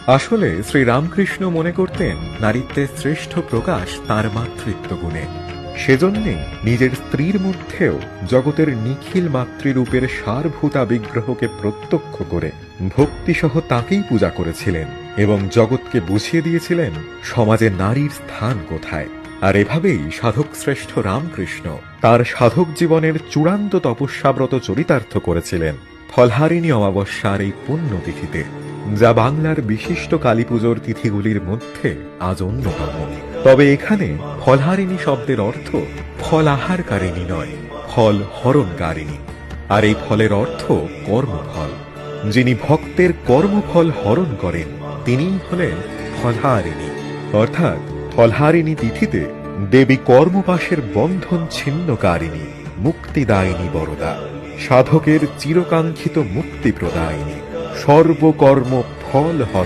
আসলে শ্রীরামকৃষ্ণ মনে করতেন নারীত্বের শ্রেষ্ঠ প্রকাশ তার মাতৃত্ব গুণে। সেজন্যে নিজের স্ত্রীর মধ্যেও জগতের নিখিল মাতৃরূপের সারভূতা বিগ্রহকে প্রত্যক্ষ করে ভক্তিসহ তাকেই পূজা করেছিলেন এবং জগৎকে বুঝিয়ে দিয়েছিলেন সমাজে নারীর স্থান কোথায়। আর এভাবেই সাধক শ্রেষ্ঠ রামকৃষ্ণ তার সাধক জীবনের চূড়ান্ত তপস্যাব্রত চরিতার্থ করেছিলেন ফলহারিণী অমাবস্যার এই পুণ্যতিথিতে, যা বাংলার বিশিষ্ট কালীপুজোর তিথিগুলির মধ্যে আজ অন্যতম। তবে এখানে ফলহারিণী শব্দের অর্থ ফল আহারকারিণী নয়, ফল হরণকারিণী। আর এই ফলের অর্থ কর্মফল। যিনি ভক্তের কর্মফল হরণ করেন তিনিই হলেন ফলহারিণী। অর্থাৎ ফলহারিণী তিথিতে দেবী কর্মপাশের বন্ধন ছিন্নকারিণী, মুক্তিদায়িনী বরদা, সাধকের চিরকাঙ্ক্ষিত মুক্তি প্রদায়িনী, সর্বকর্ম ফল হরণ